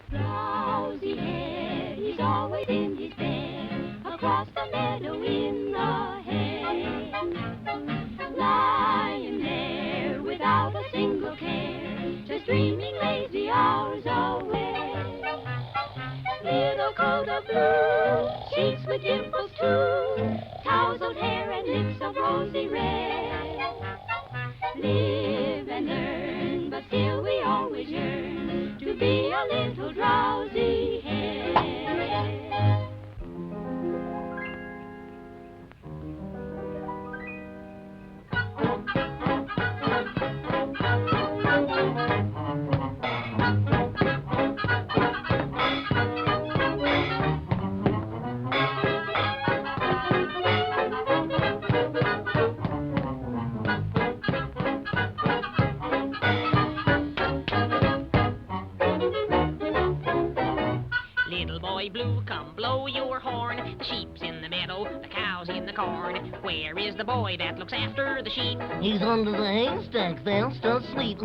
Drowsy head, he's always in his bed, across the meadow in the hay. Lying there without a single care, just dreaming lazy hours away. Little coat of blue, cheeks with dimples too, tousled hair and lips of rosy red. Live and learn, but still we always yearn to be a little drowsy head. Blue, come blow your horn. The sheep's in the meadow, the cow's in the corn. Where is the boy that looks after the sheep? He's under the haystack, fast asleep.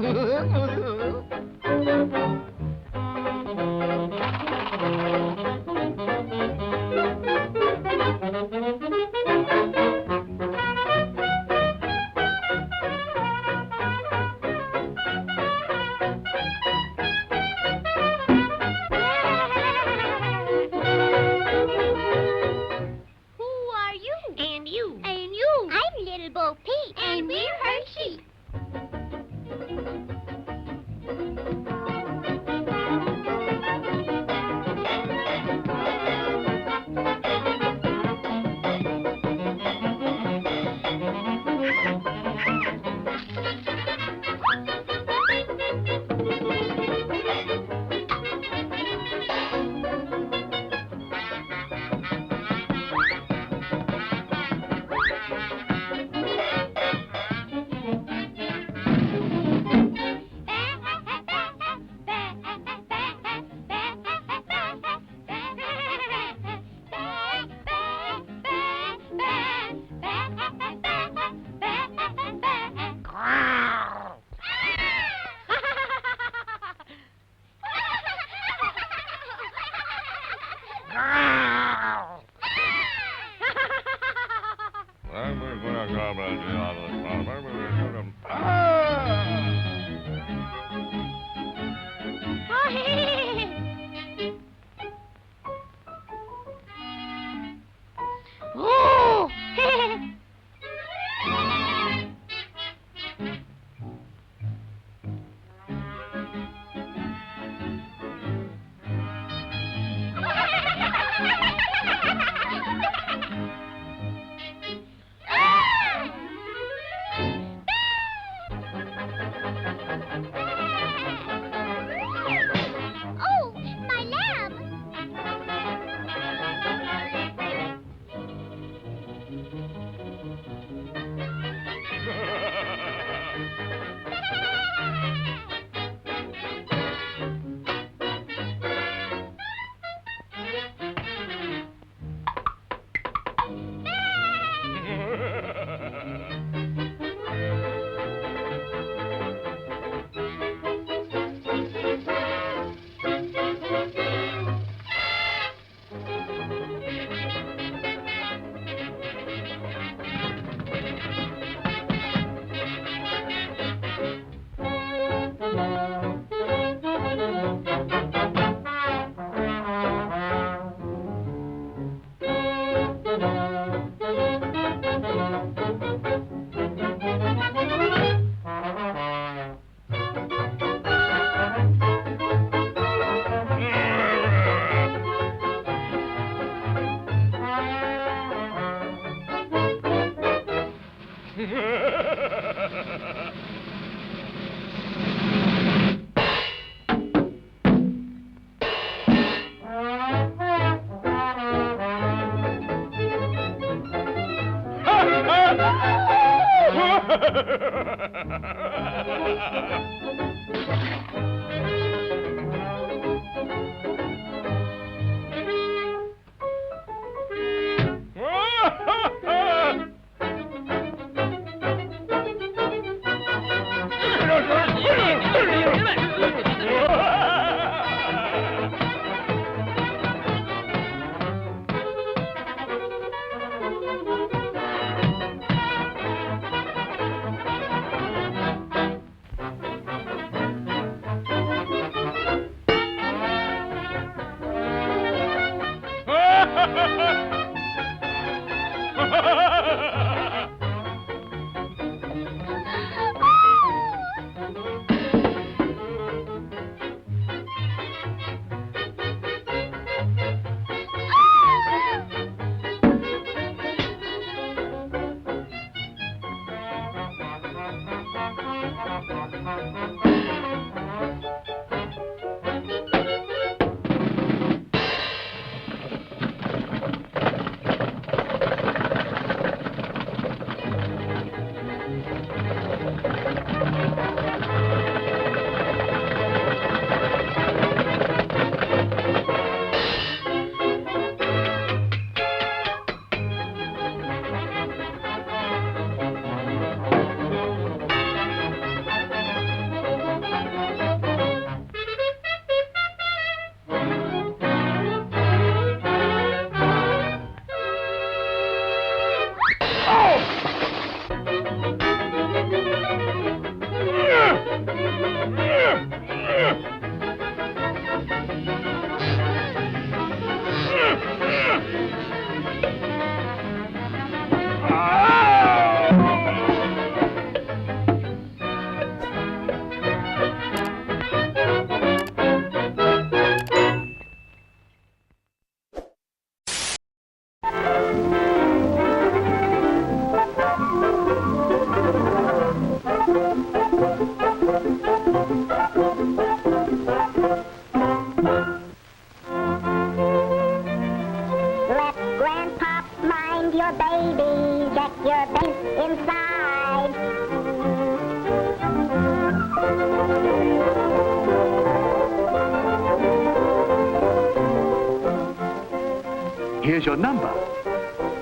Here's your number.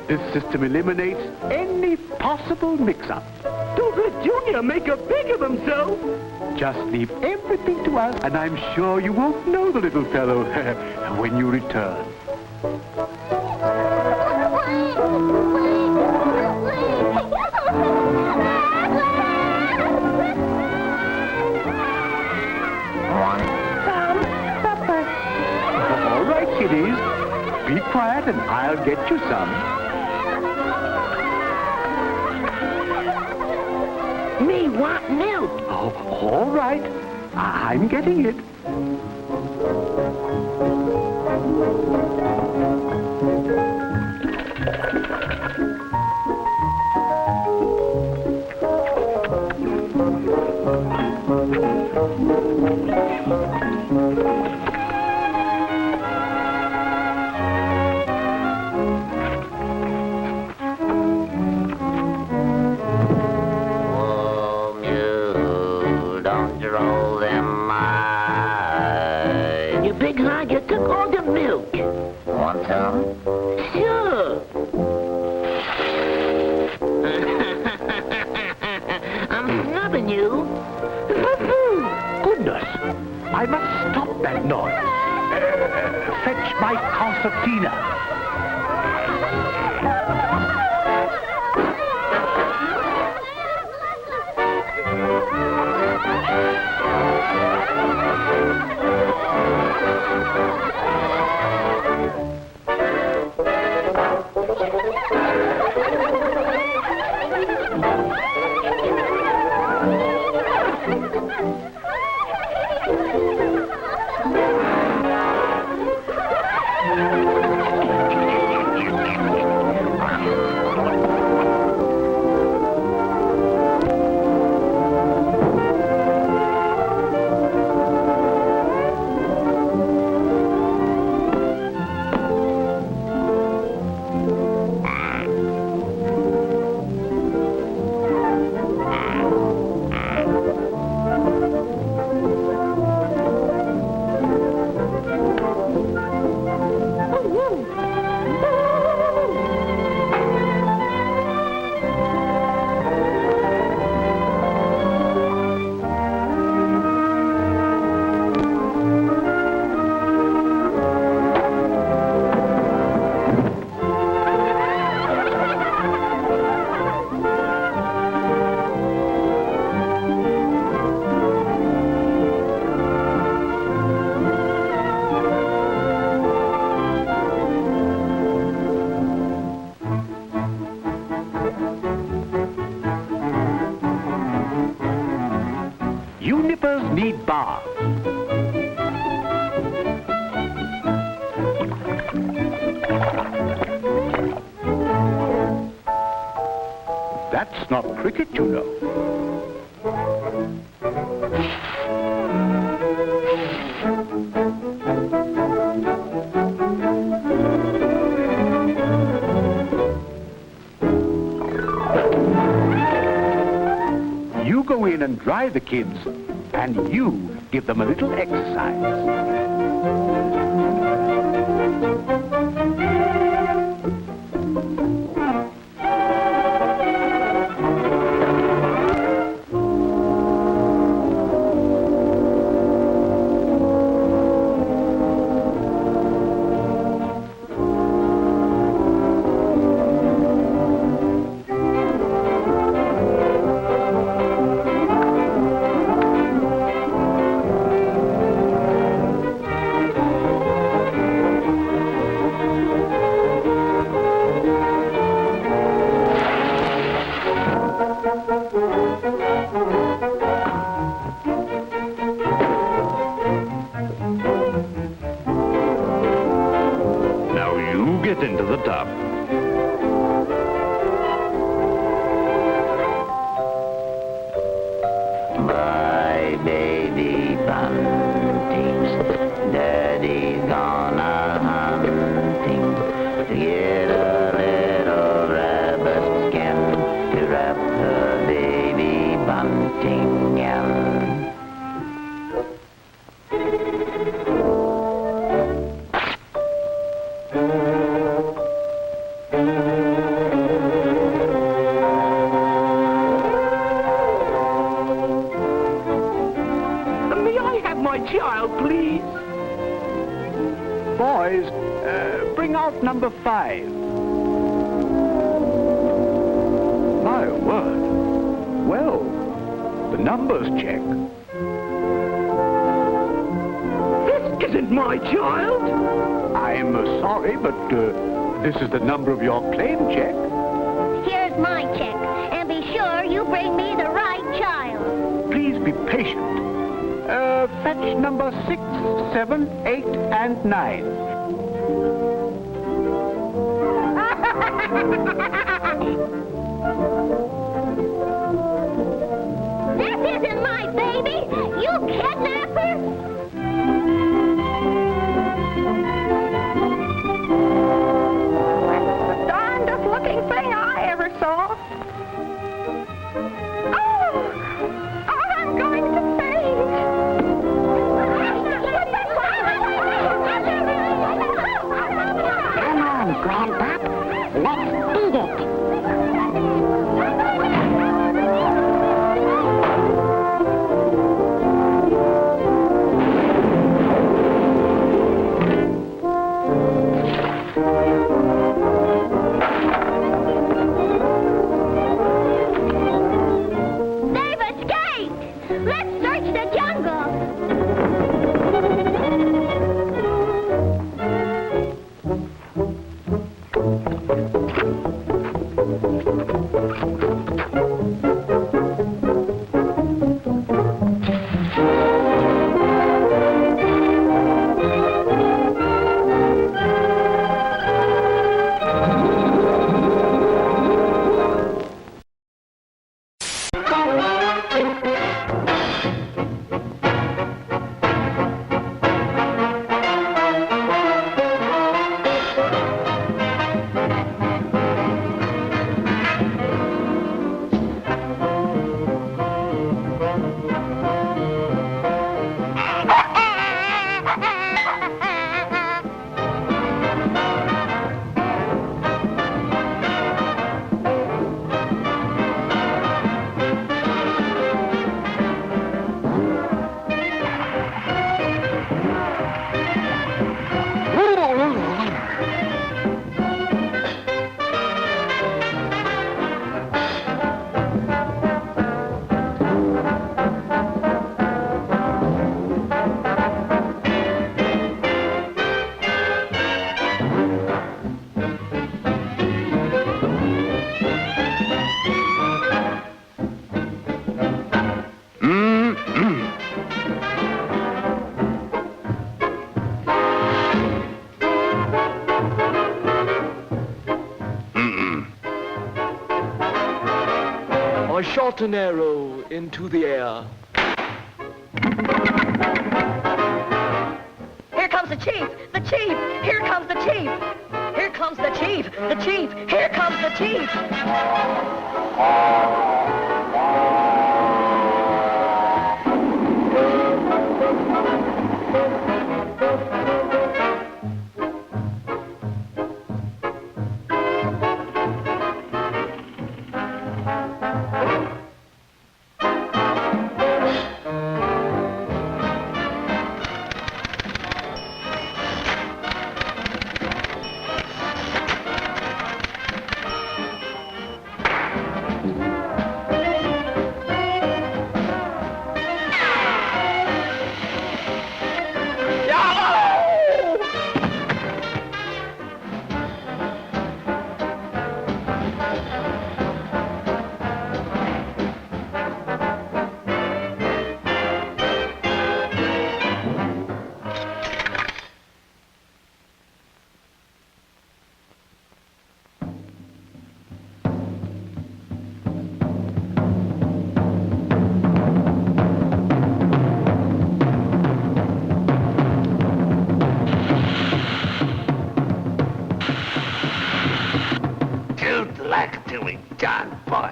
This system eliminates any possible mix-up. Don't let Junior make a big of himself. Just leave everything to us, and I'm sure you won't know the little fellow when you return. All right, kiddies. Be quiet and I'll get you some. Me want milk. Oh, all right. I'm getting it. I must stop that noise. Fetch my concertina. car. That's not cricket, you know. You go in and dry the kids, and you give them a little exercise. Into the tub. My baby buntings, Daddy's gone a-hunting to get a little rabbit skin to wrap the baby bunting in. Child, please. Boys, bring out number 5. My word. Well, the numbers check. This isn't my child. I'm sorry, but this is the number of your claim check. Here's my check, and be sure you bring me the right child. Please be patient. Fetch number 6, 7, 8, and 9. This isn't my baby, you kidnapper! That's the darndest looking thing I ever saw. Oh, I'm going to faint. Come on, Grandpop. Let's eat it. shot an arrow into the air. Here comes the chief! The chief! Here comes the chief! Here comes the chief! The chief! Here comes the chief! Till we done, boy.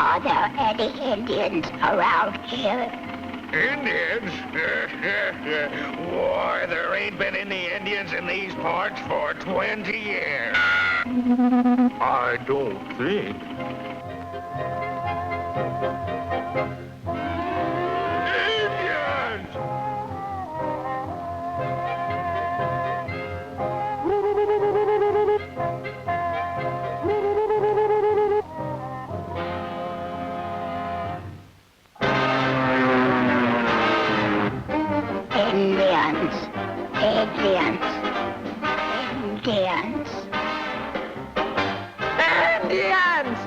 Are there any Indians around here? Indians? Why, there ain't been any Indians in these parts for 20 years. I don't think. Indians! Indians. Indians. Indians. Indians!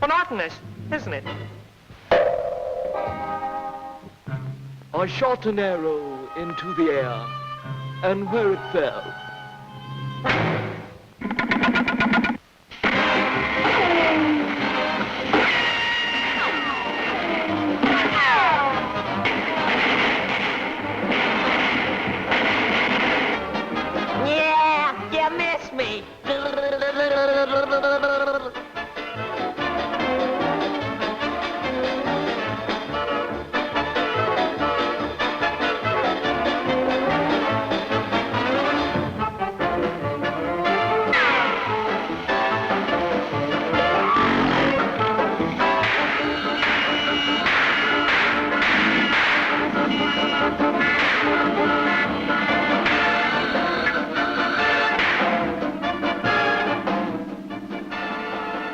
Monotonous, isn't it? I shot an arrow into the air, and where it fell. Yeah, you missed me.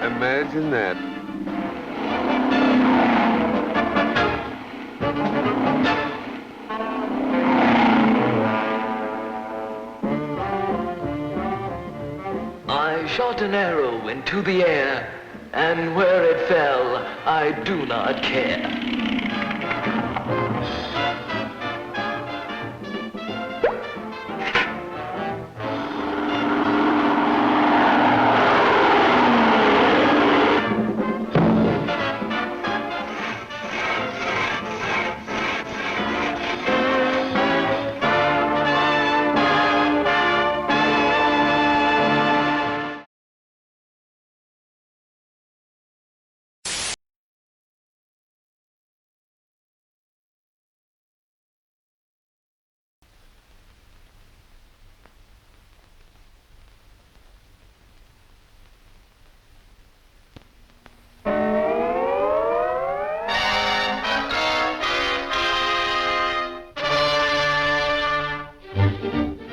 Imagine that. I shot shot an arrow into the air, and where it fell, I do not care.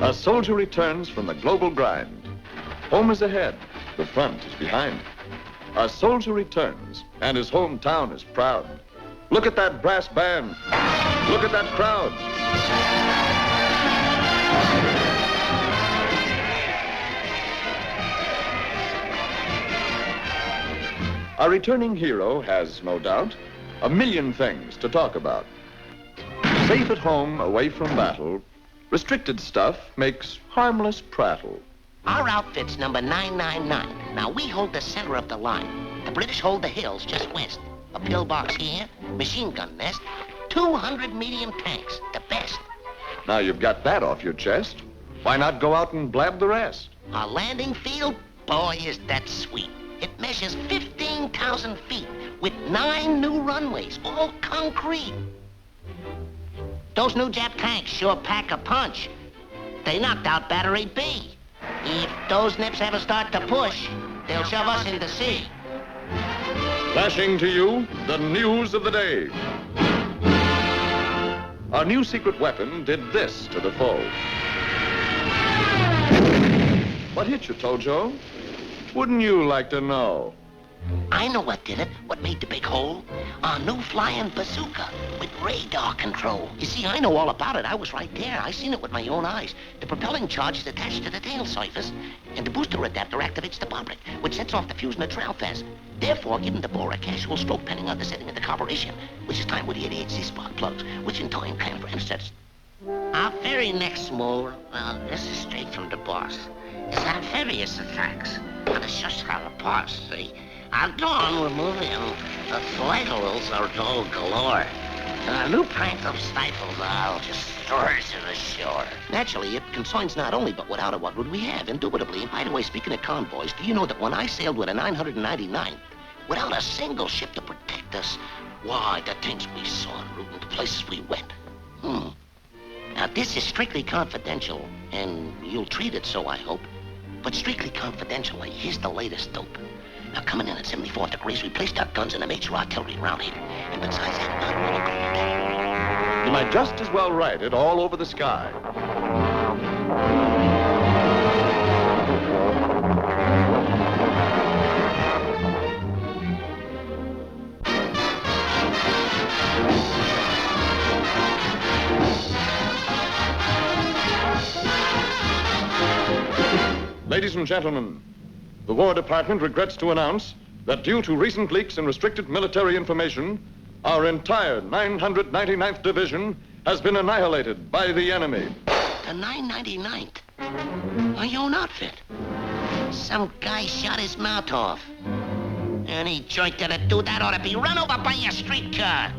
A soldier returns from the global grind. Home is ahead, the front is behind. A soldier returns, and his hometown is proud. Look at that brass band. Look at that crowd. A returning hero has, no doubt, a million things to talk about. Safe at home, away from battle, restricted stuff makes harmless prattle. Our outfit's number 999. Now, we hold the center of the line. The British hold the hills just west. A pillbox here, machine gun nest, 200 medium tanks, the best. Now you've got that off your chest. Why not go out and blab the rest? Our landing field, boy, is that sweet. It measures 15,000 feet with 9 new runways, all concrete. Those new Jap tanks sure pack a punch. They knocked out Battery B. If those nips ever start to push, they'll shove us in the sea. Flashing to you, the news of the day. Our new secret weapon did this to the foe. What hit you, Tojo? Wouldn't you like to know? I know what did it, what made the big hole. Our new flying bazooka with radar control. You see, I know all about it. I was right there. I seen it with my own eyes. The propelling charge is attached to the tail surface, and the booster adapter activates the bomb which sets off the fuse in the trail fast. Therefore, giving the bore a casual stroke pending on the setting of the carburation, which is timed with the 88C spark plugs, which in time can sets. Our very next move, this is straight from the boss, is amphibious attacks on the Shushkara parts, see? Our dawn removing the flagellants are all galore. And our new prank of stifles are just stores to the shore. Naturally, it concerns not only, but without it, what would we have? Indubitably. By the way, speaking of convoys, do you know that when I sailed with a 999, without a single ship to protect us, why, the things we saw en route and the places we went. Now, this is strictly confidential, and you'll treat it so, I hope. But strictly confidentially, here's the latest dope. Now, coming in at 74 degrees, we placed our guns in a major artillery around here. And besides that, you might just as well write it all over the sky. Ladies and gentlemen, the War Department regrets to announce that due to recent leaks and restricted military information, our entire 999th Division has been annihilated by the enemy. The 999th? My own outfit. Some guy shot his mouth off. Any joint that'd do that ought to be run over by a streetcar.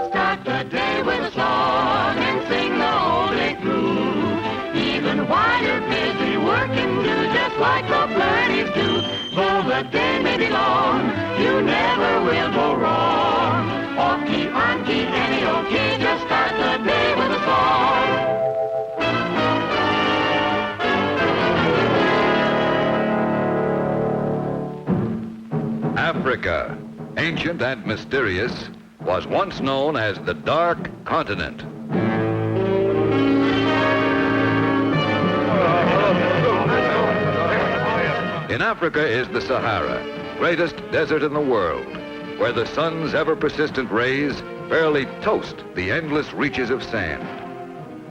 Start the day with a song and sing the whole day through. Even while you're busy working, do just like the birdies do. Though the day may be long, you never will go wrong. Off key, on key, any old key, just start the day with a song. Africa, ancient and mysterious, was once known as the Dark Continent. In Africa is the Sahara, greatest desert in the world, where the sun's ever-persistent rays fairly toast the endless reaches of sand.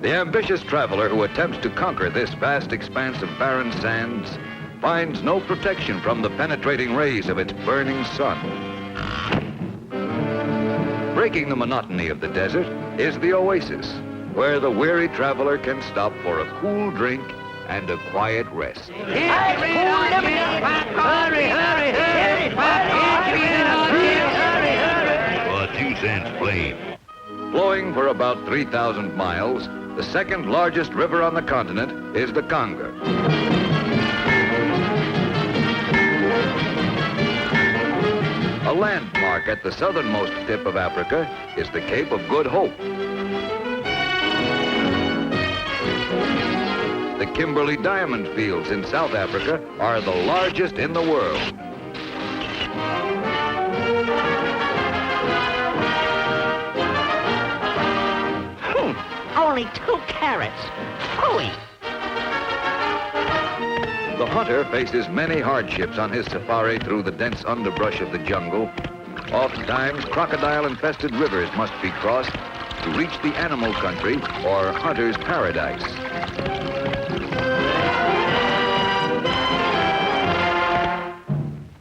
The ambitious traveler who attempts to conquer this vast expanse of barren sands finds no protection from the penetrating rays of its burning sun. Breaking the monotony of the desert is the oasis, where the weary traveler can stop for a cool drink and a quiet rest. For 2 cents, please. Flowing for about 3,000 miles, the second largest river on the continent is the Congo. A landmark at the southernmost tip of Africa is the Cape of Good Hope. The Kimberley Diamond Fields in South Africa are the largest in the world. Only 2 carrots. Phooey. The hunter faces many hardships on his safari through the dense underbrush of the jungle. Oftentimes, crocodile-infested rivers must be crossed to reach the animal country or hunter's paradise.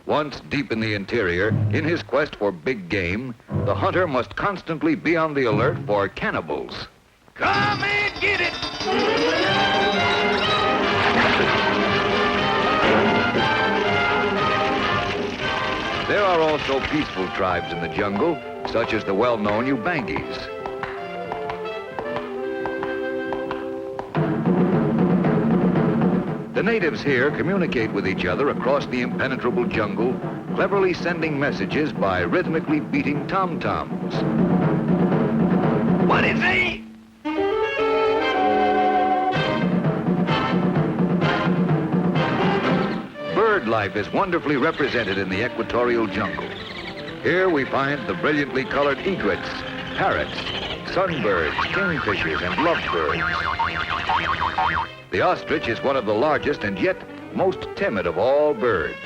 Once deep in the interior, in his quest for big game, the hunter must constantly be on the alert for cannibals. Come and get it! There are also peaceful tribes in the jungle, such as the well-known Ubangis. The natives here communicate with each other across the impenetrable jungle, cleverly sending messages by rhythmically beating tom-toms. What is he? Bird life is wonderfully represented in the equatorial jungle. Here we find the brilliantly colored egrets, parrots, sunbirds, kingfishers, and lovebirds. The ostrich is one of the largest and yet most timid of all birds.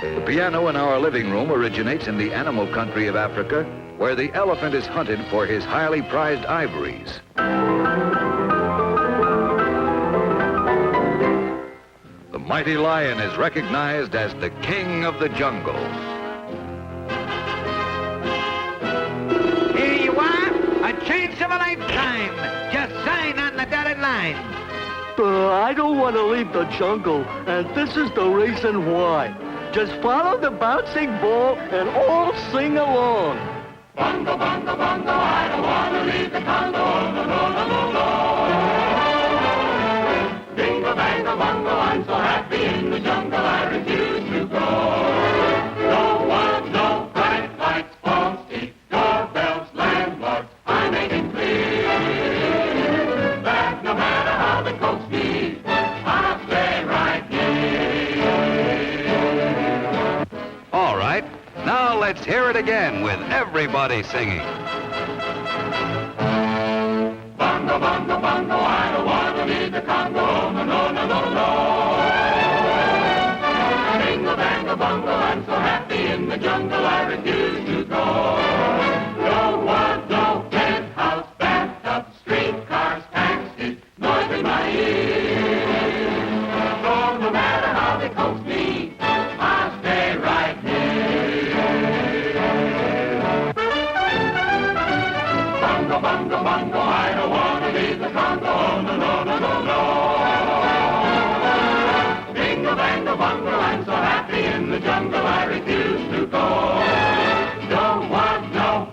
The piano in our living room originates in the animal country of Africa, where the elephant is hunted for his highly prized ivories. The mighty lion is recognized as the king of the jungle. Here you are, a chance of a lifetime. Just sign on the dotted line. I don't want to leave the jungle, and this is the reason why. Just follow the bouncing ball and all sing along. Bongo, bongo, bongo, I don't want to leave the Congo, no, no, no, no, no. Bingo, bango, bongo, I'm so happy in the jungle, I refuse to go. No one, no bright lights, false teeth, doorbells, landlords, I make it clear that no matter how they coax me, I'll stay right here. All right, now let's hear it again with everybody singing. Bongo, bongo, bongo, I don't want to leave the Congo, no, no, no, no, no. Bingo, bango, bongo, I'm so happy in the jungle, I refuse to go. No one, no penthouse, bathtub, streetcars, taxis, noise in my ears. So no matter how they coax me, I'll stay right here. Bongo, bongo, bongo, I don't want to leave the Congo, no, no, no, no, no. Bingo, bango, bongo, I'm so happy in the jungle, I refuse to go. Don't want no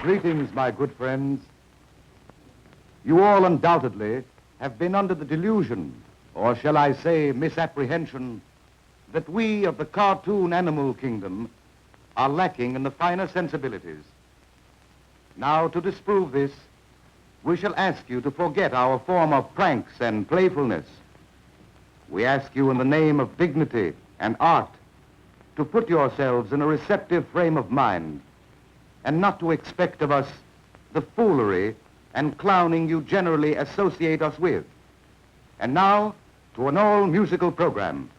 Greetings, my good friends. You all undoubtedly have been under the delusion, or shall I say misapprehension, that we of the cartoon animal kingdom are lacking in the finer sensibilities. Now, to disprove this, we shall ask you to forget our form of pranks and playfulness. We ask you in the name of dignity and art to put yourselves in a receptive frame of mind and not to expect of us the foolery and clowning you generally associate us with. And now, to an all-musical program.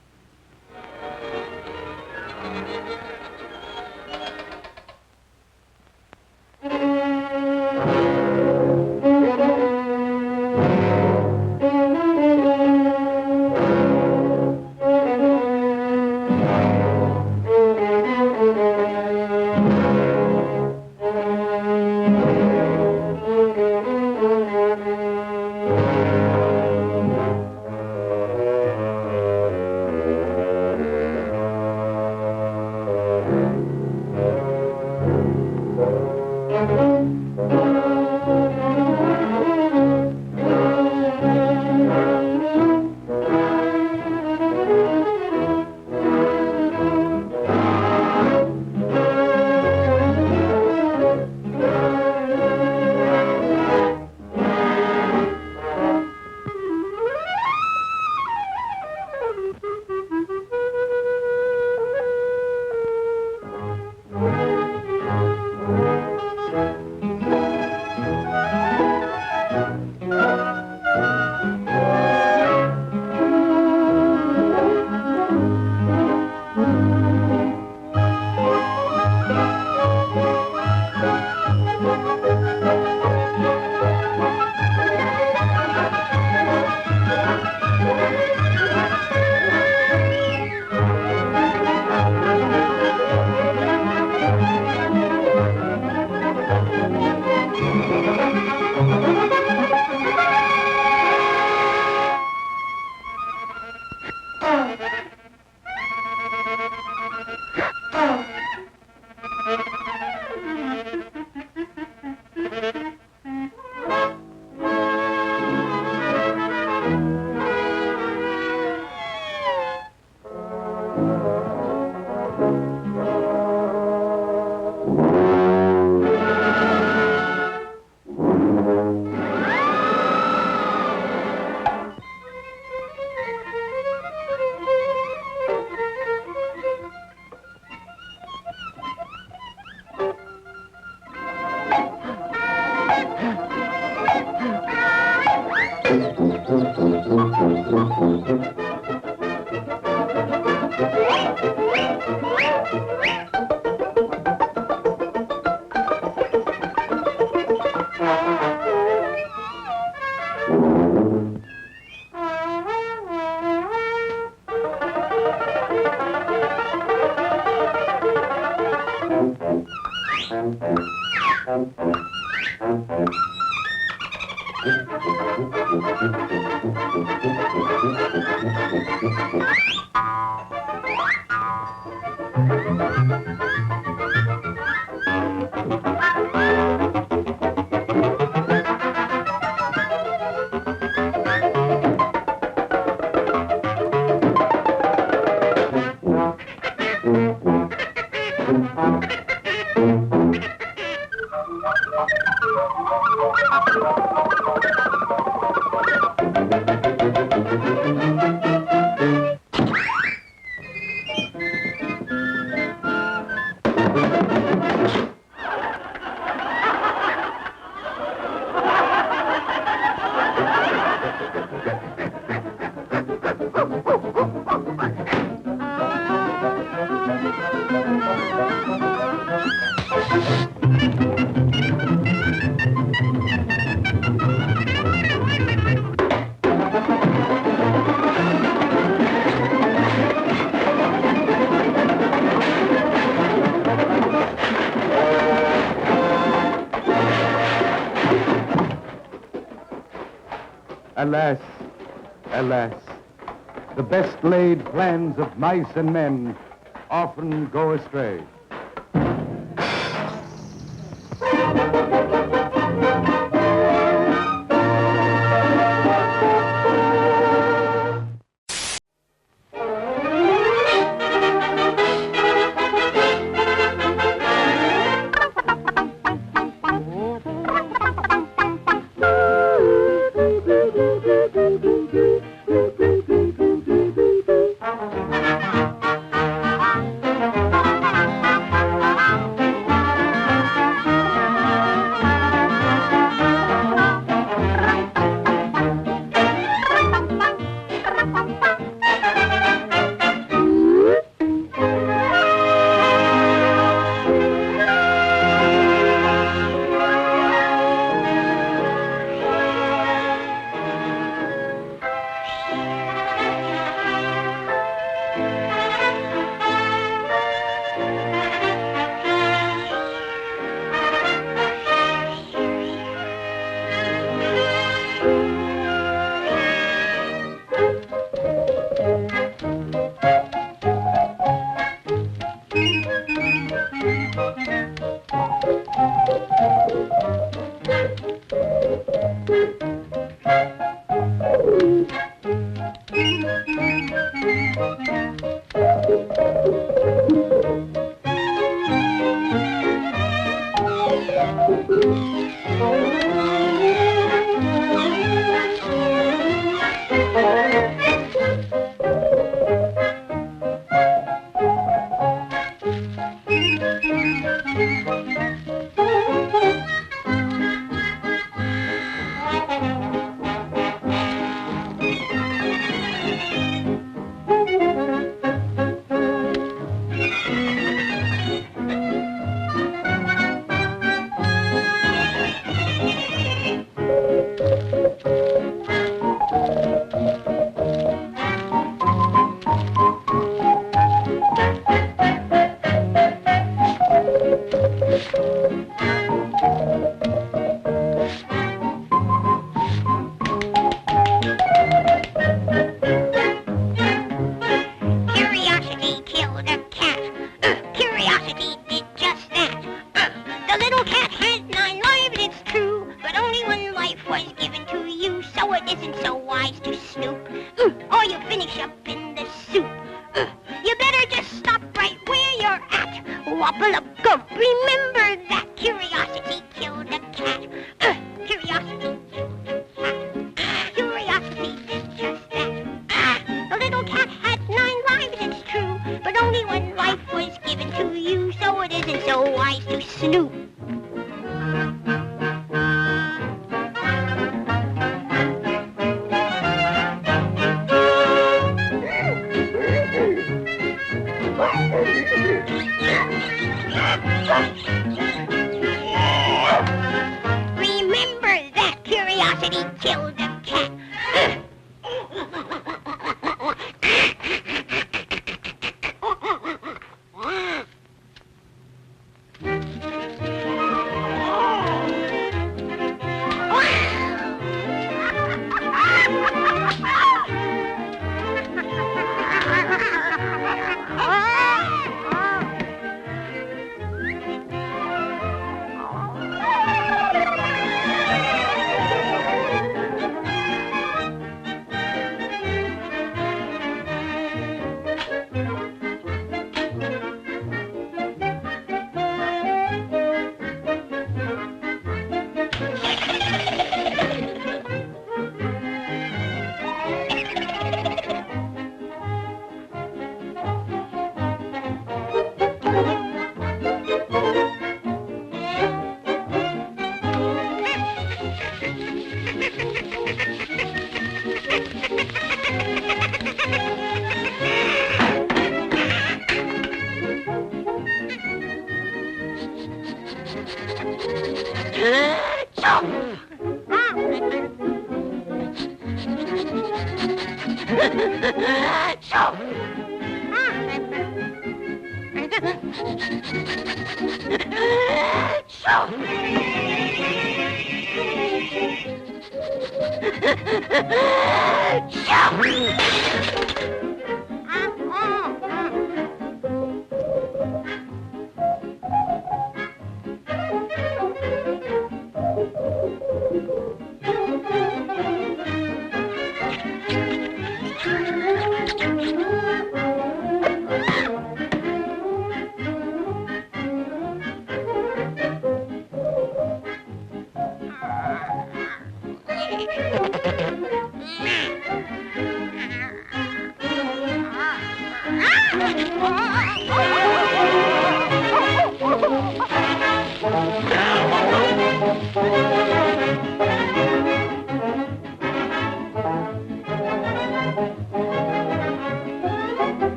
Alas, alas, the best laid plans of mice and men often go astray.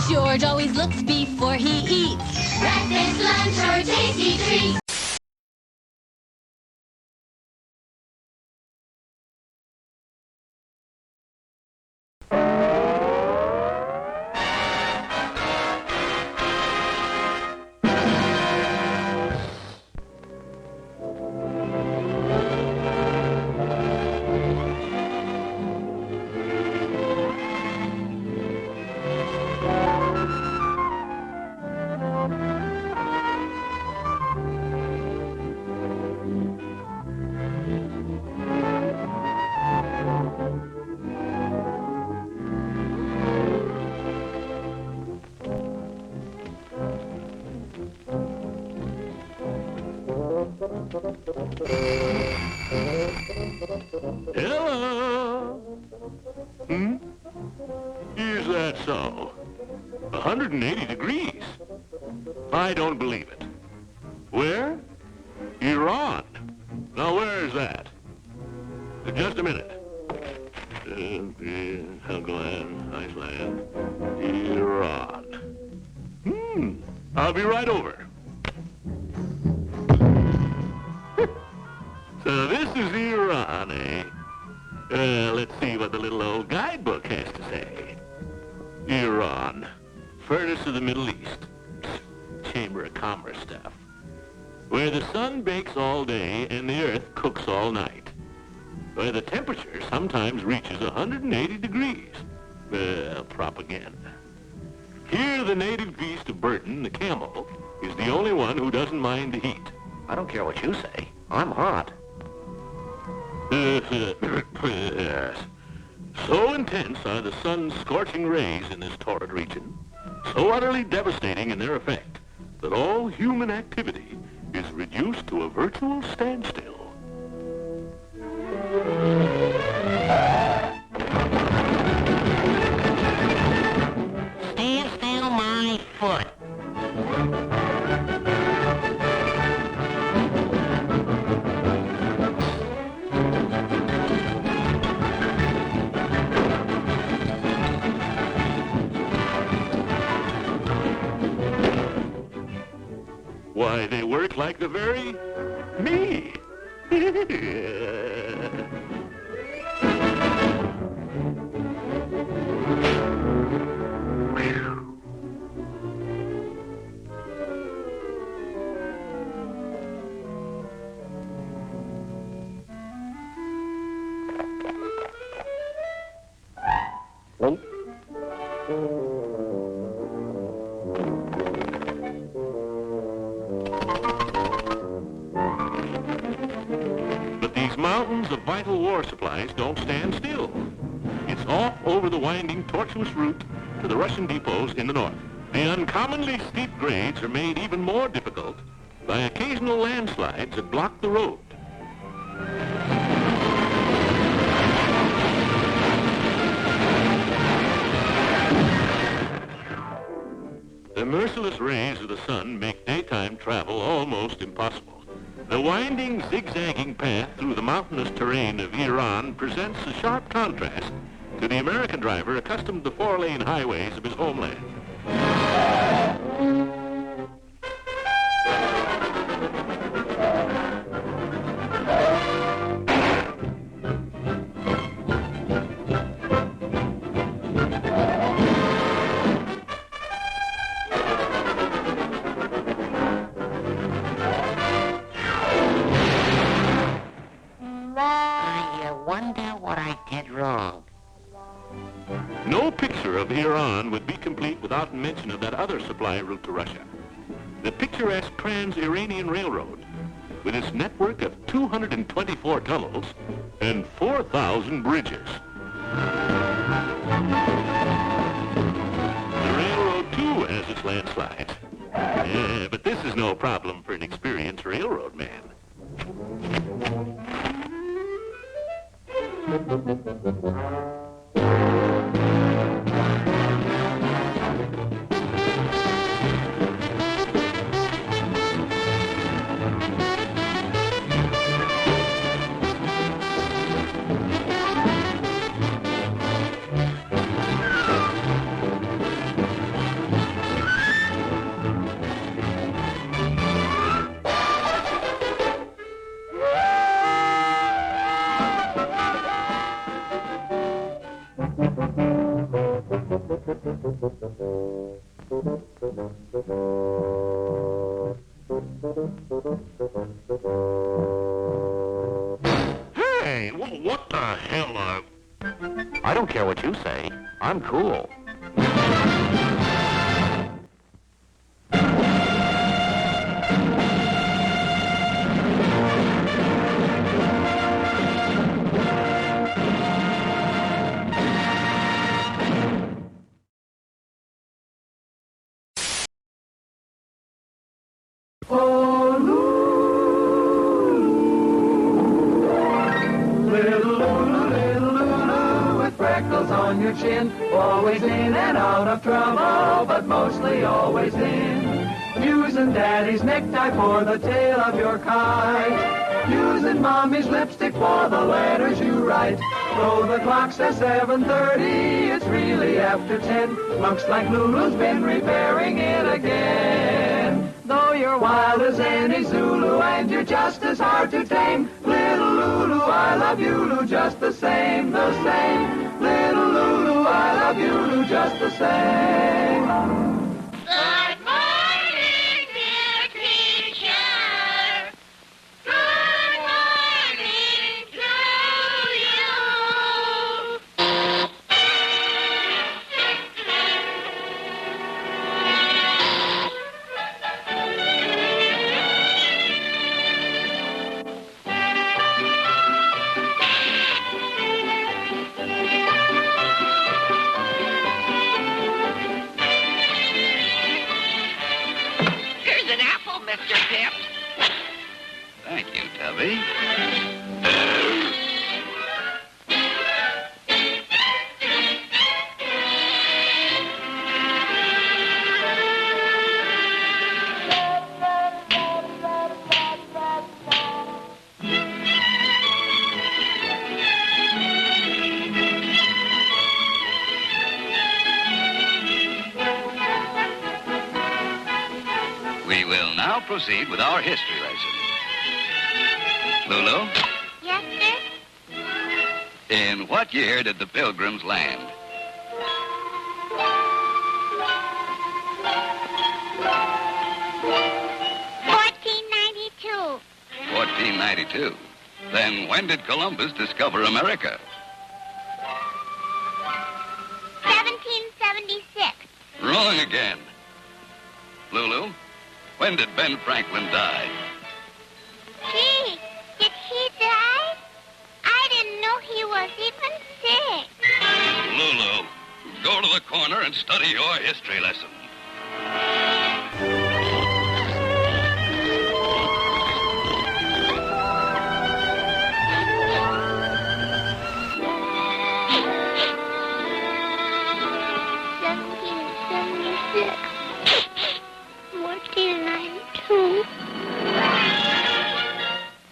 George always looks before he eats. Breakfast, lunch, or tasty treats. Hello? Is that so? 180 degrees? I don't believe it. Where? Iran. Now, where is that? Just a minute. Helgoland, Iceland, Iran. I'll be right over. So this is Iran, eh? Let's see what the little old guidebook has to say. Iran, furnace of the Middle East, Chamber of Commerce stuff, where the sun bakes all day and the earth cooks all night, where the temperature sometimes reaches 180 degrees. Propaganda. Here, the native beast of Burton, the camel, is the only one who doesn't mind the heat. I don't care what you say. I'm hot. Yes. So intense are the sun's scorching rays in this torrid region, so utterly devastating in their effect, that all human activity is reduced to a virtual standstill. Stand still, my foot. Why, they work like the very me. But these mountains of vital war supplies don't stand still. It's off over the winding, tortuous route to the Russian depots in the north. The uncommonly steep grades are made even more difficult by occasional landslides that block the road. The merciless rays of the sun make daytime travel almost impossible. The winding, zigzagging path through the mountainous terrain of Iran presents a sharp contrast to the American driver accustomed to the four-lane highways of his homeland. No picture of Iran would be complete without mention of that other supply route to Russia, the picturesque Trans-Iranian Railroad, with its network of 224 tunnels and 4,000 bridges. The railroad, too, has its landslides. But this is no problem for an experienced railroad man. Hey, what the hell I don't care what you say. I'm cool. Oh, Lulu, little Lulu, with freckles on your chin, always in and out of trouble, but mostly always in. Using Daddy's necktie for the tail of your kite, using Mommy's lipstick for the letters you write. Though the clock says 7:30, it's really after 10. Looks like Lulu's been repairing it again. Though you're wild as any Zulu and you're just as hard to tame, little Lulu, I love you, Lulu, just the same, the same. Little Lulu, I love you, Lulu, just the same. Good morning, dear teacher. Good morning to you. Here's an apple, Mr. Pip. Thank you, Tubby. We will now proceed with our history lesson. Lulu, Yes, sir? in what year did the Pilgrims land? 1492. 1492. Then when did Columbus discover America? 1776. Wrong again. Lulu, when did Ben Franklin die? Gee, did he die? I didn't know he was even sick. Lulu, go to the corner and study your history lesson.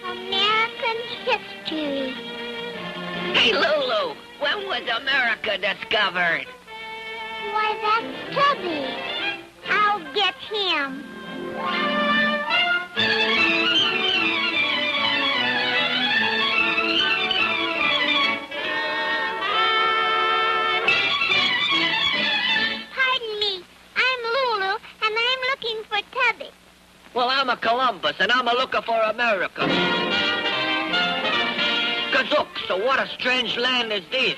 American history. Hey, Lulu, when was America discovered? Why, that's Tubby. I'll get him. Pardon me. I'm Lulu, and I'm looking for Tubby. Well, I'm a Columbus, and I'm a-looking for America. Gazook, so what a strange land is this?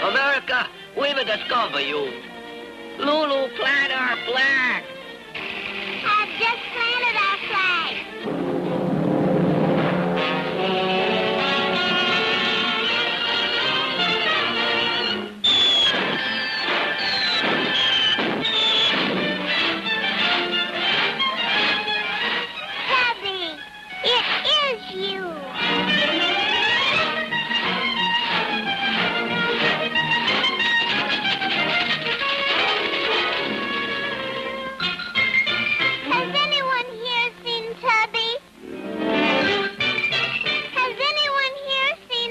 America, we will discover you. Lulu, plant our flag. I've just planted our flag. Tubby, it is you. Has anyone here seen Tubby? Has anyone here seen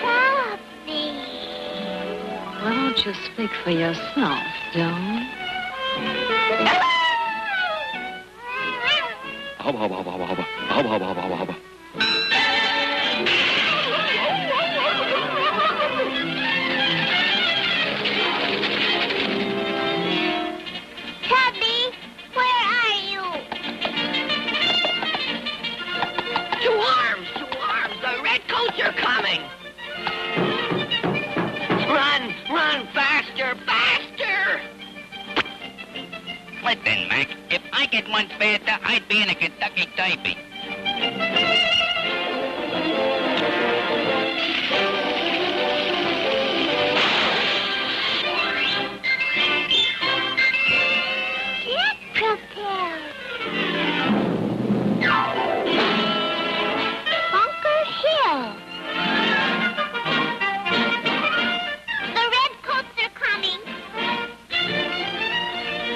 Tubby? Why don't you speak for yourself, Joan? Hubba, hubba, hubba, hubba, hubba. Hubba, hubba, hubba, hubba, hubba. Tubby, where are you? Two arms, the redcoats are coming. Run, faster, faster. Listen, Mac, if I get one faster, I'd be in a Kentucky Derby. Jet propel. Bunker Hill. The redcoats are coming.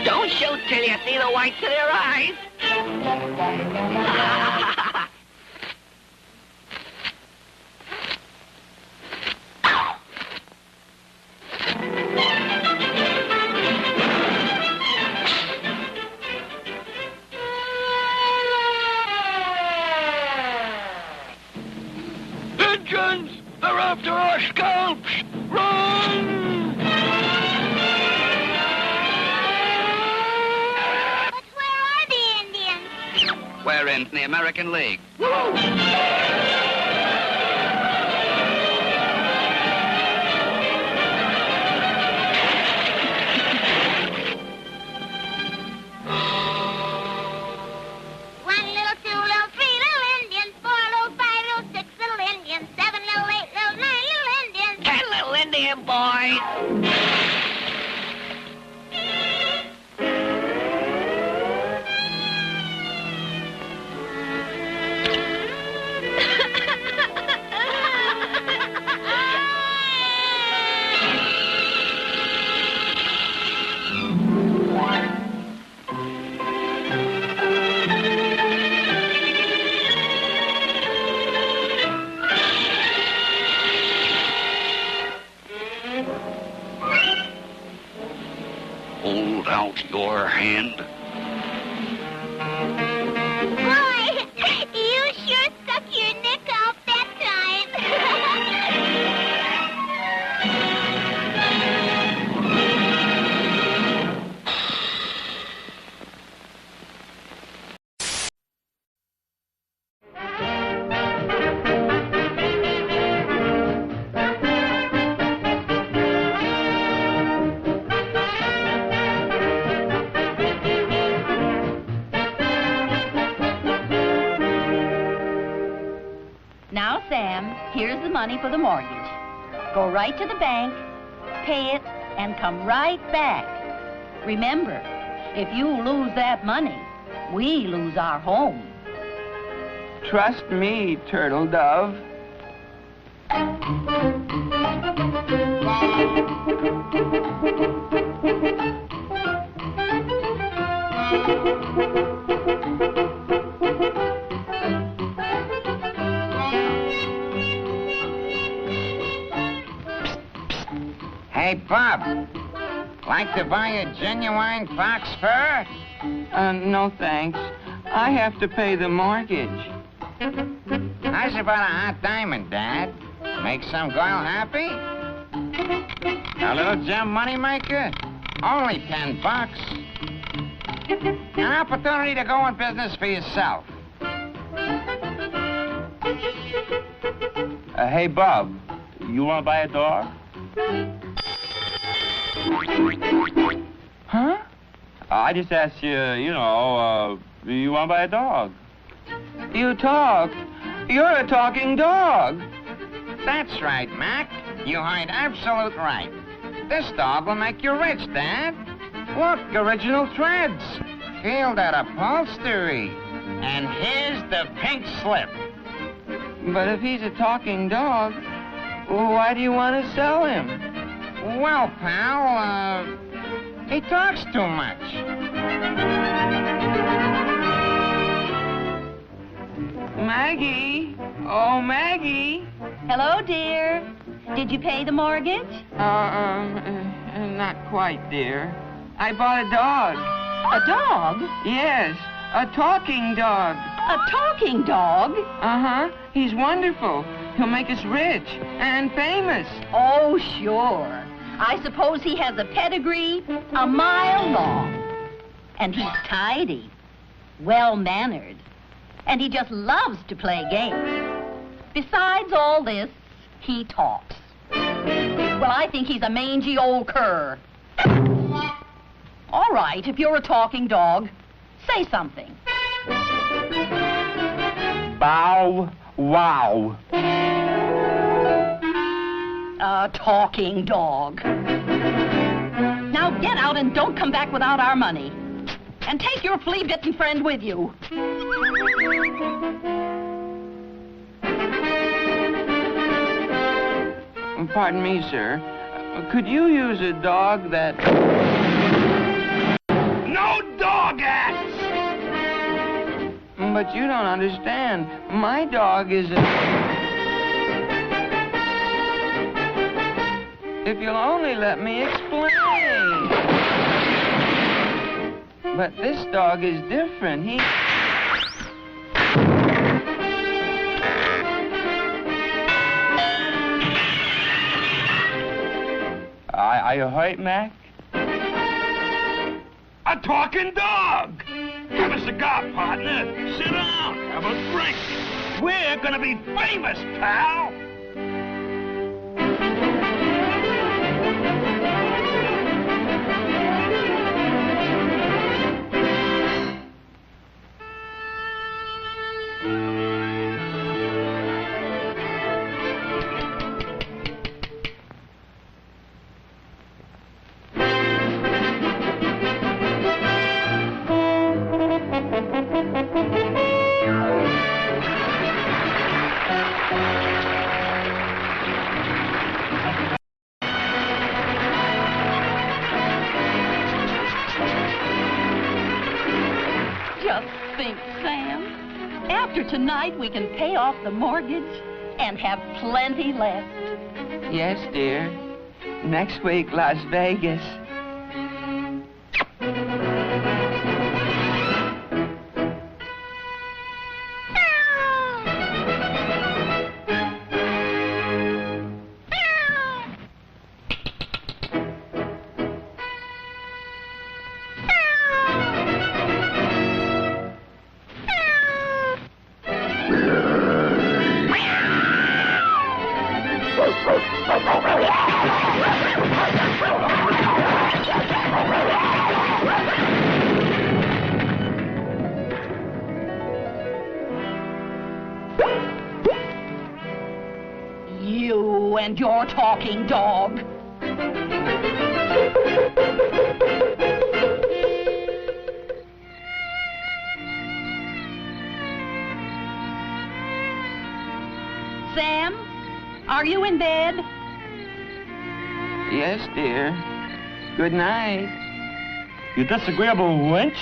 Don't shoot till you see the whites of their eyes. Indians! They're after our scalps! Run! But where are the Indians? We're in the American League. One little, two little, three little Indians, four little, five little, six little Indians, seven little, eight little, nine little Indians. 10 little Indian boys. hold out your hand? Boy, you sure stuck your neck out that time. Now, Sam, here's the money for the mortgage. Go right to the bank, pay it, and come right back. Remember, if you lose that money, we lose our home. Trust me, Turtle Dove. Hey, Bob. Like to buy a genuine fox fur? No, thanks. I have to pay the mortgage. How's about a hot diamond, Dad? Make some girl happy? A little gem moneymaker? Only $10. An opportunity to go in business for yourself. Hey, Bob. You want to buy a dog? Huh? I just asked you, you want to buy a dog? You talk. You're a talking dog. That's right, Mac. You heard absolute right. This dog will make you rich, Dad. Look, original threads. Feel that upholstery. And here's the pink slip. But if he's a talking dog, why do you want to sell him? Well, pal, he talks too much. Maggie! Oh, Maggie! Hello, dear. Did you pay the mortgage? Not quite, dear. I bought a dog. A dog? Yes, a talking dog. A talking dog? Uh-huh. He's wonderful. He'll make us rich and famous. Oh, sure. I suppose he has a pedigree a mile long. And he's tidy, well-mannered, and he just loves to play games. Besides all this, he talks. Well, I think he's a mangy old cur. All right, if you're a talking dog, say something. Bow wow. A talking dog. Now get out and don't come back without our money. And take your flea-bitten friend with you. Pardon me, sir. Could you use a dog that... No dog acts! But you don't understand. My dog is a... If you'll only let me explain. But this dog is different. He... Are you hurt, Mac? A talking dog! Have a cigar, partner. Sit down. Have a drink. We're gonna be famous, pal. Tonight we can pay off the mortgage and have plenty left. Yes, dear. Next week, Las Vegas. stand your talking dog. Sam, are you in bed? Yes, dear. Good night. You disagreeable wench.